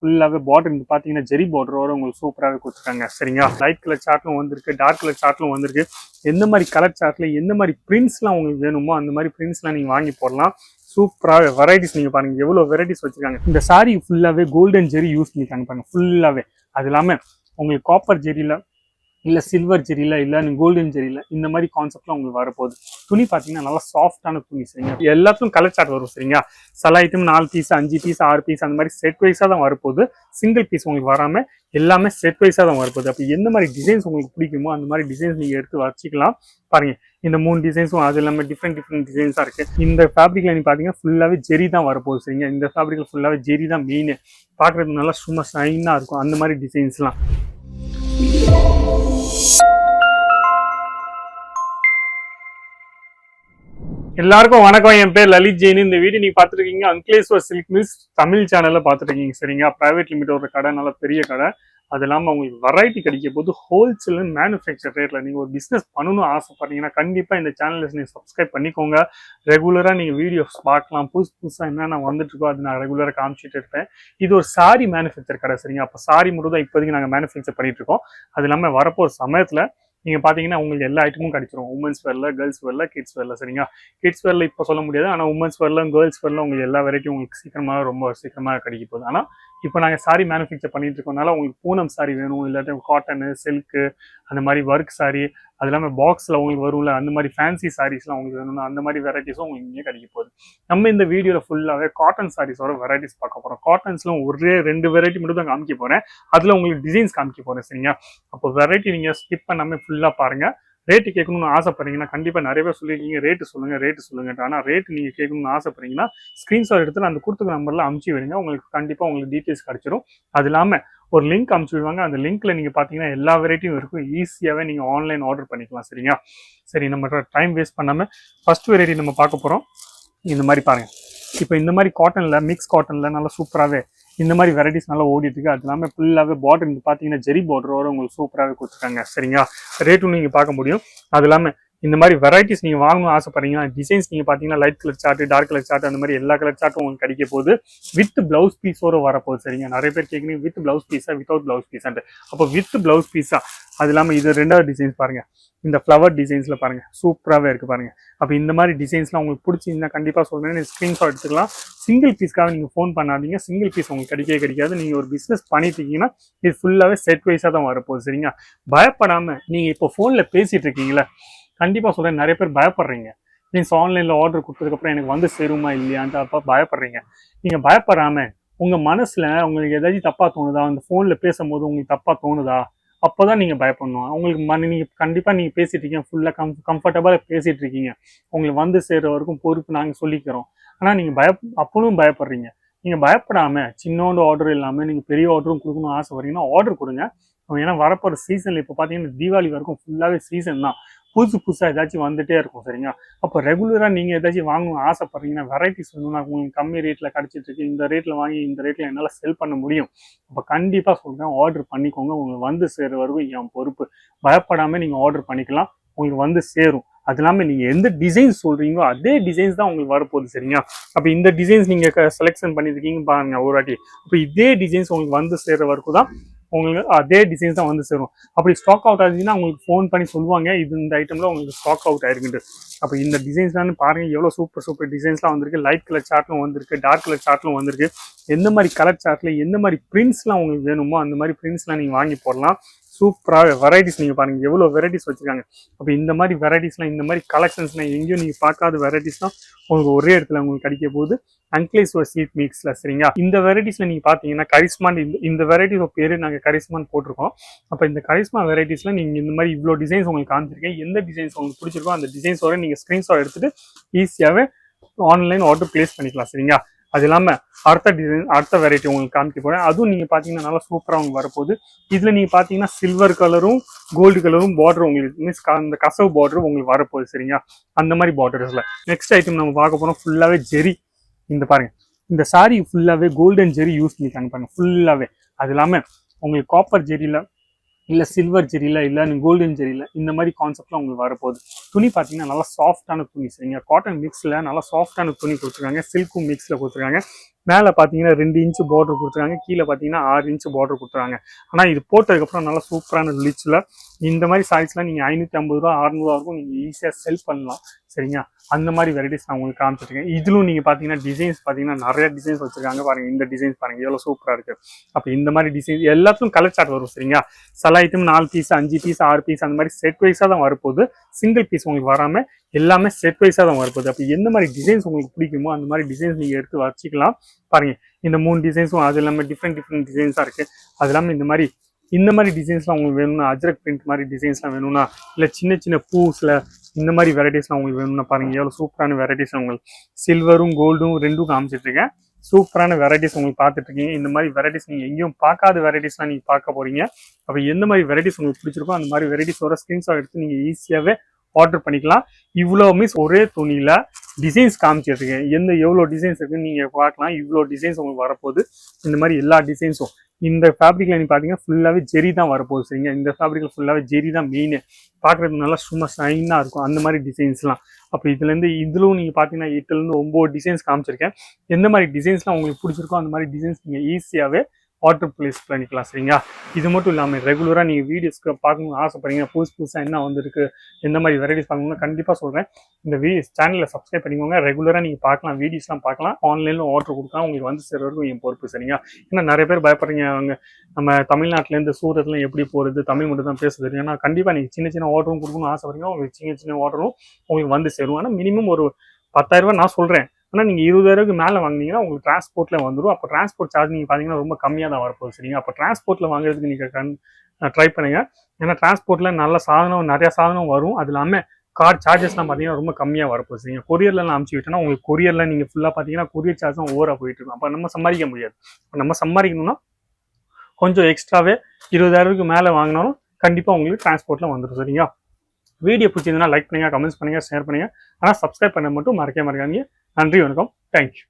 ஃபுல்லாகவே பார்டர் இந்த பார்த்தீங்கன்னா ஜெரி பார்டரோட உங்களுக்கு சூப்பராகவே கொடுத்துருக்காங்க சரிங்களா. லைட் கலர் சார்ட்லும் வந்திருக்கு, டார்க் கலர் சார்ட்லும் வந்திருக்கு. எந்த மாதிரி கலர் சார்ட்ல எந்த மாதிரி பிரிண்ட்ஸ்லாம் உங்களுக்கு வேணுமோ அந்த மாதிரி பிரிண்ட்ஸ்லாம் நீங்கள் வாங்கி போடலாம். சூப்பராக வெரைட்டிஸ் நீங்கள் பாருங்க எவ்வளோ வெரைட்டிஸ் வச்சிருக்காங்க. இந்த சாரி ஃபுல்லாகவே கோல்டன் ஜெரி யூஸ் பண்ணிருக்காங்க பாருங்க ஃபுல்லாகவே. அது இல்லாமல் உங்களுக்கு காப்பர் ஜெரியில் இல்லை சில்வர் ஜெரியில் இல்லை கோல்டன் ஜெரியில் இந்த மாதிரி கான்செப்ட்லாம் உங்களுக்கு வரப்போகுது. துணி பார்த்தீங்கன்னா நல்லா சாஃப்டான துணி சரிங்க. எல்லாத்துக்கும் கலர் சார்ட் வரும் சரிங்களா. சில ஐட்டம் 4 பீஸ் 5 பீஸ் 6 பீஸ் அந்த மாதிரி செட் வைஸாக தான் வரப்போகுது. சிங்கிள் பீஸ் உங்களுக்கு வராமல் எல்லாமே செட் வைஸாக தான் வரப்போகுது. அப்போ எந்த மாதிரி டிசைன்ஸ் உங்களுக்கு பிடிக்குமோ அந்த மாதிரி டிசைன்ஸ் நீங்கள் எடுத்து வச்சுக்கலாம். பாருங்க இந்த 3 டிசைன்ஸும் அது எல்லாமே டிஃப்ரெண்ட் டிசைன்ஸாக இருக்குது. இந்த ஃபேப்ரிக்ல நீங்கள் பார்த்தீங்கன்னா ஃபுல்லாகவே ஜெரி தான் வரப்போகுது சரிங்க. இந்த ஃபேப்ரிக்ல ஃபுல்லாகவே ஜெரி தான் மெயின். பார்க்குறதுக்கு நல்லா சும்மா ஷைனாக இருக்கும் அந்த மாதிரி டிசைன்ஸ்லாம். எல்லாருக்கும் வணக்கம். என் பேர் லலித் ஜெயின். இந்த வீடியோ நீங்க பாத்துட்டு இருக்கீங்க அங்கிலேஸ்வர் சில்க் மில்ஸ் தமிழ் சேனல்ல பாத்துட்டு இருக்கீங்க சரிங்க. பிரைவேட் லிமிட்டோட கடை, நல்ல பெரிய கடை. அது இல்லாமல் உங்களுக்கு வெரைட்டி கிடைக்க போது ஹோல்சேல் அண்ட் மேனுஃபேக்சர் ரேட்ல நீங்கள் ஒரு பிஸ்னஸ் பண்ணணும்னு ஆசைப்பட்டீங்கன்னா கண்டிப்பாக இந்த சேனலில் நீங்கள் சப்ஸ்கிரைப் பண்ணிக்கோங்க. ரெகுலராக நீங்கள் வீடியோஸ் பார்க்கலாம். புதுசாக என்னென்ன வந்துட்டு இருக்கோ அது நான் ரெகுலராக காமிச்சிட்டு இருப்பேன். இது ஒரு சாரி மேனுஃபேக்சர் கடை சரிங்க. அப்போ சாரி மட்டும் தான் இப்போதைக்கு நாங்கள் மேனுஃபேக்சர் பண்ணிட்டு இருக்கோம். அது இல்லாமல் வரப்போகிற சமயத்தில் நீங்கள் பார்த்தீங்கன்னா உங்களுக்கு எல்லா ஐட்டமும் கிடைச்சிரும். உமன்ஸ் வேர்ல, கேர்ள்ஸ் வேர்ல, கிட்ஸ் வேர்ல சரிங்களா. கிட்ஸ் வேர்ல இப்போ சொல்ல முடியாது, ஆனால் உமன்ஸ் வேர்ல, கேர்ள்ஸ் வேர்ல உங்களுக்கு எல்லா வெரைட்டியும் உங்களுக்கு சீக்கிரமாக ரொம்ப சீக்கிரமாக கிடைக்க போகுது. ஆனால் இப்போ நாங்கள் சாரி மேனுஃபேக்சர் பண்ணிட்டு இருக்கோம்னால உங்களுக்கு பூனம் சாரி வேணும், இல்லாட்டி காட்டனு, சில்க்கு அந்த மாதிரி ஒர்க் சாரி, அது இல்லாமல் பாக்ஸில் உங்களுக்கு வரும்ல அந்த மாதிரி ஃபேன்சி சாரீஸ்லாம் உங்களுக்கு வேணும்னா அந்த மாதிரி வெரைட்டிஸும் உங்களுக்கு இங்கே கிடைக்க போகுது. நம்ம இந்த வீடியோவில் ஃபுல்லாகவே காட்டன் சாரீஸோட வெரைட்டிஸ் பார்க்க போகிறோம். காட்டன்ஸ்லாம் ஒரே 2 வெரைட்டி மட்டும் தான் காமிக்க போகிறேன். அதில் உங்களுக்கு டிசைன்ஸ் காமிக்க போகிறேன் சரிங்களா. அப்போ வெரைட்டி நீங்கள் ஸ்கிப் பண்ணாமல் ஃபுல்லாக பாருங்கள். ரேட்டு கேட்கணும்னு ஆசைப்படுறீங்கன்னா கண்டிப்பாக நிறைய பேர் சொல்லியிருக்கீங்க ரேட்டு சொல்லுங்க. ஆனால் ரேட்டு நீங்கள் கேட்கணும்னு ஆசைப்படுறீங்கன்னா ஸ்க்ரீன்ஷாட் எடுத்து அந்த கொடுத்துக்க நம்பரில் அமுச்சு விடுங்க. உங்களுக்கு கண்டிப்பாக உங்களுக்கு டீட்டெயில்ஸ் கிடைச்சிரும். அது இல்லாமல் ஒரு லிங்க் அமுச்சு விடுவாங்க. அந்த லிங்க்ல நீங்கள் பார்த்தீங்கன்னா எல்லா வெரைட்டியும் இருக்கும். ஈஸியாகவே நீங்கள் ஆன்லைன் ஆர்டர் பண்ணிக்கலாம் சரிங்களா. சரி, நம்ம டைம் வேஸ்ட் பண்ணாமல் ஃபர்ஸ்ட் வெரைட்டி நம்ம பார்க்க போகிறோம். இந்த மாதிரி பாருங்கள். இப்போ இந்த மாதிரி காட்டனில், மிக்ஸ் காட்டனில் நல்லா சூப்பராகவே இந்த மாதிரி வெரைட்டிஸ் நல்லா ஓடிட்டு இருக்கு. அது இல்லாமல் ஃபுல்லாகவே பார்டர் இந்த பார்த்தீங்கன்னா ஜெரி பார்டரோட உங்களுக்கு சூப்பராகவே கொடுத்துருக்காங்க சரிங்களா. ரேட்டும் நீங்கள் பார்க்க முடியும். அது இல்லாமல் இந்த மாதிரி வெரைட்டிஸ் நீங்கள் வாங்கணும்னு ஆசைப்படுறீங்கன்னா டிசைன்ஸ் நீங்கள் பார்த்தீங்கன்னா light colour chart, dark colour chart அந்த மாதிரி எல்லா கலர் சார்ட்டும் உங்களுக்கு கிடைக்க போகுது. வித் பிளவுஸ் பீஸோட வரப்போகுது சரிங்க. நிறைய பேர் கேட்குறீங்க வித் பிளவுஸ் பீஸா வித்தவுட் பிளவுஸ் பீஸான்ட்டு. அப்போ வித் பிளவுஸ் பீஸா. அது இல்லாமல் இது 2வது டிசைன்ஸ் பாருங்க. இந்த ஃப்ளவர் டிசைன்ஸ்ல பாருங்க சூப்பராகவே இருக்கு பாருங்க. அப்போ இந்த மாதிரி டிசைன்ஸ்லாம் உங்களுக்கு பிடிச்சிருந்தா கண்டிப்பாக சொல்றேன், நீங்கள் ஸ்க்ரீன்ஷாட் எடுத்துக்கலாம். சிங்கிள் பீஸ்க்காக நீங்கள் ஃபோன் பண்ணாதீங்க. சிங்கிள் பீஸ் உங்களுக்கு கிடைக்காது. நீங்கள் ஒரு பிஸ்னஸ் பண்ணிட்டு இருக்கீங்கன்னா இது ஃபுல்லாகவே செட் வைஸாக தான் வரப்போகுது சரிங்க. பயப்படாமல் நீங்கள் இப்போ ஃபோனில் பேசிட்டு இருக்கீங்களா, கண்டிப்பாக சொல்கிறேன், நிறைய பேர் பயப்படுறீங்க. மீன்ஸ் ஆன்லைனில் ஆர்டர் கொடுத்ததுக்கப்புறம் எனக்கு வந்து சேருமா இல்லையான்ட்டு அப்போ பயப்படுறீங்க. நீங்கள் பயப்படாமல் உங்கள் மனசில் உங்களுக்கு ஏதாச்சும் தப்பாக தோணுதா, அந்த ஃபோனில் பேசும்போது உங்களுக்கு தப்பாக தோணுதா, அப்போ தான் நீங்கள் பயப்படணும். உங்களுக்கு நீங்கள் கண்டிப்பாக நீங்கள் பேசிகிட்டு இருக்கீங்க, ஃபுல்லாக கம்ஃபர்டபுளாக பேசிகிட்டு இருக்கீங்க. உங்களுக்கு வந்து சேர்கிற வரைக்கும் பொறுப்பு நாங்கள் சொல்லிக்கிறோம். ஆனால் நீங்கள் அப்பவும் பயப்படுறீங்க. நீங்கள் பயப்படாமல் சின்னோண்டு ஆர்டர் இல்லாமல் நீங்கள் பெரிய ஆர்டரும் கொடுக்கணும்னு ஆசைப்படுறீங்கன்னா ஆர்டர் கொடுங்க. ஏன்னா வரப்போகிற சீசனில் இப்போ பார்த்தீங்கன்னா தீபாவளி வரைக்கும் ஃபுல்லாகவே சீசன் தான். புதுசாக ஏதாச்சும் வந்துட்டே இருக்கும் சரிங்களா. அப்போ ரெகுலராக நீங்கள் ஏதாச்சும் வாங்கணும்னு ஆசைப்படுறீங்கன்னா வெரைட்டிஸ் வேணும்னா உங்களுக்கு கம்மி ரேட்டில் கிடச்சிட்டு இருக்கு. இந்த ரேட்டில் வாங்கி இந்த ரேட்டில் என்னால் செல் பண்ண முடியும். அப்போ கண்டிப்பாக சொல்கிறேன், ஆர்டர் பண்ணிக்கோங்க. உங்களுக்கு வந்து சேர்ற வரைக்கும் என் பொறுப்பு. பயப்படாமல் நீங்கள் ஆர்டர் பண்ணிக்கலாம், உங்களுக்கு வந்து சேரும். அது இல்லாமல் நீங்கள் எந்த டிசைன்ஸ் சொல்கிறீங்களோ அதே டிசைன்ஸ் தான் உங்களுக்கு வரப்போகுது சரிங்களா. அப்போ இந்த டிசைன்ஸ் நீங்கள் செலெக்ஷன் பண்ணியிருக்கீங்க பாருங்க ஒரு வாட்டி. அப்போ இதே டிசைன்ஸ் உங்களுக்கு வந்து சேர்ற வரைக்கும் தான் உங்களுக்கு அதே டிசைன்ஸ் தான் வந்து சேரும். அப்படி ஸ்டாக் அவுட் ஆகுதுன்னா உங்களுக்கு ஃபோன் பண்ணி சொல்லுவாங்க இது இந்த ஐட்டம்ல உங்களுக்கு ஸ்டாக் அவுட் ஆயிருக்குன்ட்டு. அப்போ இந்த டிசைன்ஸ்லாம் பாருங்க எவ்வளோ சூப்பர் டிசைன்ஸ்லாம் வந்திருக்கு. லைட் கலர் சார்ட்லும் வந்திருக்கு, டார்க் கலர் சார்ட்லும் வந்திருக்கு. எந்த மாதிரி கலர் சார்ட்ல எந்த மாதிரி பிரிண்ட்ஸ்லாம் உங்களுக்கு வேணுமோ அந்த மாதிரி பிரிண்ட்ஸ்லாம் நீங்கள் வாங்கி போடலாம். சூப்பராக வெரைட்டிஸ் நீங்கள் பாருங்கள் எவ்வளோ வெரைட்டிஸ் வச்சுருக்காங்க. அப்போ இந்த மாதிரி வெரைட்டிஸ்லாம், இந்த மாதிரி கலெக்ஷன்ஸ்லாம் எங்கேயும் நீங்கள் பார்க்காத வெரைட்டிஸ்லாம் உங்களுக்கு ஒரே இடத்துல உங்களுக்கு கிடைக்க போகுது அங்கிலேஸ்வர் சில்க் மில்ஸ்ல சரிங்களா. இந்த வெரைட்டிஸ்ல நீங்கள் பார்த்தீங்கன்னா கரிஸ்மான், இந்த வெரைட்டிஸ் பேர் நாங்கள் கரிஸ்மான் போட்டிருக்கோம். அப்போ இந்த கரிஸ்மா வெரைட்டிஸ்ல நீங்கள் இந்த மாதிரி இவ்வளோ டிசைன்ஸ் உங்களுக்கு காமிச்சிருக்கேன். எந்த டிசைன்ஸ் உங்களுக்கு பிடிச்சிருக்கோ அந்த டிசைன்ஸோட நீங்கள் ஸ்க்ரீன்ஷாட் எடுத்துட்டு ஈஸியாகவே ஆன்லைன் ஆர்டர் பிளேஸ் பண்ணிக்கலாம் சரிங்களா. அது இல்லாமல் அடுத்த டிசைன், அடுத்த வெரைட்டி உங்களுக்கு காமிக்க போகிறேன். அதுவும் நீங்கள் பார்த்தீங்கன்னா நல்லா சூப்பராக உங்களுக்கு வரப்போகுது. இதில் நீங்கள் பார்த்தீங்கன்னா சில்வர் கலரும் கோல்டு கலரும் பார்டர் உங்களுக்கு மீன்ஸ் அந்த கசவு பார்டர் உங்களுக்கு வரப்போகுது சரிங்களா. அந்த மாதிரி பார்டர்ஸில் நெக்ஸ்ட் ஐட்டம் நம்ம பார்க்க போகிறோம் ஃபுல்லாகவே ஜெரி. இந்த பாருங்க, இந்த சாரி ஃபுல்லாகவே கோல்டன் ஜெரி யூஸ் பண்ணிக்காங்க பாருங்க ஃபுல்லாகவே. அது இல்லாமல் உங்களுக்கு காப்பர் ஜெரியில் இல்லை சில்வர் ஜெரியில் இல்லை கோல்டன் ஜெரியில் இந்த மாதிரி கான்செப்ட்லாம் உங்களுக்கு வரப்போகுது. துணி பார்த்தீங்கன்னா நல்லா சாஃப்டான துணி சரிங்க. காட்டன் மிக்ஸில் நல்லா சாஃப்டான துணி கொடுத்துருக்காங்க. சில்க்கும் மிக்ஸில் கொடுத்துருக்காங்க. மேலே பார்த்தீங்கன்னா 2 இன்ச்சு பார்டர் கொடுத்துருக்காங்க. கீழே பார்த்தீங்கன்னா 6 இன்ச்சு பார்டர் கொடுத்துருக்காங்க. ஆனால் இது போட்டதுக்கப்புறம் நல்லா சூப்பரான ரிலிச்சில் இந்த மாதிரி சாரீஸ்லாம் நீங்கள் 550 ரூபா 600 இருக்கும் நீங்கள் ஈஸியாக செல் பண்ணலாம் சரிங்களா. அந்த மாதிரி வெரைட்டிஸ் நான் உங்களுக்கு காமிச்சிருக்கேன். இதிலும் நீங்கள் பார்த்தீங்கன்னா டிசைன்ஸ் பார்த்தீங்கன்னா நிறைய டிசைன்ஸ் வச்சுருக்காங்க பாருங்கள். இந்த டிசைன்ஸ் பாருங்கள் எவ்வளோ சூப்பராக இருக்குது. அப்போ இந்த மாதிரி டிசைன்ஸ் எல்லாத்துக்கும் கலர் சார்ட் வரும் சரிங்களா. சில ஐட்டம் 4 பீஸ் 5 பீஸ் 6 பீஸ் அந்த மாதிரி செட் வைஸாக தான் வரப்போகுது. சிங்கிள் பீஸ் உங்களுக்கு வராமல் எல்லாமே செட் வைஸாக தான் வரப்போகுது. அப்போ எந்த மாதிரி டிசைன்ஸ் உங்களுக்கு பிடிக்குமோ அந்த மாதிரி டிசைன்ஸ் நீங்கள் எடுத்து வச்சுக்கலாம். பாருங்க இந்த 3 டிசைன்ஸும் அது எல்லாமே டிஃப்ரெண்ட் டிசைன்ஸாக இருக்குது. அது இல்லாமல் இந்த மாதிரி டிசைன்ஸ்லாம் உங்களுக்கு வேணும்னா அஜ்ரக் பிரிண்ட் மாதிரி டிசைன்ஸ்லாம் வேணும்னா இல்லை சின்ன சின்ன பூஸில் இந்த மாதிரி வெரைட்டிஸ்லாம் உங்களுக்கு வேணும்னா பாருங்கள் எவ்வளோ சூப்பரான வெரைட்டிஸ் உங்களுக்கு சில்வரும் கோல்டும் ரெண்டும் காமிச்சிட்ருக்கேன். சூப்பரான வெரைட்டிஸ் உங்களுக்கு பார்த்துட்டு இருக்கீங்க. இந்த மாதிரி வெரைட்டிஸ் நீங்கள் எங்கேயும் பார்க்காத வெரைட்டிஸ்லாம் நீங்கள் பார்க்க போகிறீங்க. அப்போ எந்த மாதிரி வெரைட்டிஸ் உங்களுக்கு பிடிச்சிருக்கோ அந்த மாதிரி வெரைட்டிஸோட ஸ்க்ரீன்ஷாட் எடுத்து நீங்கள் ஈஸியாகவே ஆர்டர் பண்ணிக்கலாம். இவ்வளோ மீன்ஸ் ஒரே துணியில் டிசைன்ஸ் காமிச்சிருக்கேன். எவ்வளோ டிசைன்ஸ் இருக்குன்னு நீங்கள் பார்க்கலாம். இவ்வளோ டிசைன்ஸ் உங்களுக்கு வரப்போகுது. இந்த மாதிரி எல்லா டிசைன்ஸும் இந்த ஃபேப்ரிக்ல நீங்கள் பார்த்தீங்கன்னா ஃபுல்லாகவே ஜெரி தான் வரப்போகுது சரிங்க. இந்த ஃபேப்ரிக்ல ஃபுல்லாகவே ஜெரி தான் மெயின். பார்க்குறது நல்லா சும்மா ஷைனாக இருக்கும் அந்த மாதிரி டிசைன்ஸ்லாம். அப்போ இதிலும் நீங்கள் பார்த்தீங்கன்னா 8லேருந்து 9 டிசைன்ஸ் காமிச்சிருக்கேன். எந்த மாதிரி டிசைன்ஸ்லாம் உங்களுக்கு பிடிச்சிருக்கோ அந்த மாதிரி டிசைன்ஸ் நீங்கள் ஈஸியாகவே ஆர்டர் பிளேஸ் பண்ணிக்கலாம் சரிங்களா. இது மட்டும் இல்லாமல் ரெகுலராக நீங்கள் வீடியோஸ்க்கு பார்க்கணும்னு ஆசைப்படுறீங்க, புதுசாக என்ன வந்துருக்கு எந்த மாதிரி வெரைட்டிஸ் பார்க்கணும்னு கண்டிப்பாக சொல்கிறேன். இந்த சேனலில் சப்ஸ்கிரைப் பண்ணிக்கோங்க. ரெகுலராக நீங்கள் பார்க்கலாம், வீடியோஸ்லாம் பார்க்கலாம், ஆன்லைனில் ஆர்டர் கொடுக்கலாம். உங்களுக்கு வந்து சேர்ற வரைக்கும் என் பொறுப்பு சரிங்களா. ஏன்னா நிறைய பேர் பயப்படுறீங்க, அவங்க நம்ம தமிழ்நாட்டிலேருந்து சூரத்தில் எப்படி போகிறது, தமிழ் மட்டும் தான் பேச தெரியும். ஏன்னா கண்டிப்பாக நீங்கள் சின்ன சின்ன ஆர்டரும் கொடுக்கணும்னு ஆசைப்படுறீங்க, உங்களுக்கு சின்ன சின்ன ஆர்டரும் உங்களுக்கு வந்து சேரும். ஆனால் மினிமம் ஒரு 10,000 ரூபா நான் சொல்கிறேன். ஆனால் நீங்கள் 20,000க்கு மேலே வாங்கினீங்கன்னா உங்களுக்கு டிரான்ஸ்போர்ட்டில் வந்துடும். அப்போ டிரான்ஸ்போர்ட் சார்ஜ் நீங்கள் பார்த்தீங்கன்னா ரொம்ப கம்மியாக தான் வரப்போகுது சரிங்க. அப்போ டிரான்ஸ்போர்ட்டில் வாங்குறதுக்கு நீங்கள் ட்ரை பண்ணுங்கள். ஏன்னா டிரான்ஸ்போர்ட்டில் நிறையா சாதனம் வரும். அது இல்லாமல் கார் சார்ஜஸ்லாம் பார்த்தீங்கன்னா ரொம்ப கம்மியாக வரப்போகுது சரிங்க. கொரியர்லாம் அனுப்பிச்சி விட்டோன்னா உங்களுக்கு கொரியரில் நீங்கள் ஃபுல்லாக பார்த்தீங்கன்னா கொரியர் சார்ஜ் தான் ஓவராக போயிட்டு இருக்கும். அப்போ நம்ம சம்பாதிக்க முடியாது. நம்ம சம்பாதிக்கணும்னா கொஞ்சம் எக்ஸ்ட்ராவே 20,000க்கு மேலே வாங்கினாலும் கண்டிப்பாக உங்களுக்கு டிரான்ஸ்போர்ட்டில் வந்துடும் சரிங்களா. வீடியோ பிடிச்சிருந்தா லைக் பண்ணுங்கள், கமெண்ட்ஸ் பண்ணுங்கள், ஷேர் பண்ணுங்கள். ஆனால் சப்ஸ்கிரைப் பண்ண மட்டும் மறக்காதீங்க. நன்றி, வணக்கம், தேங்க்யூ.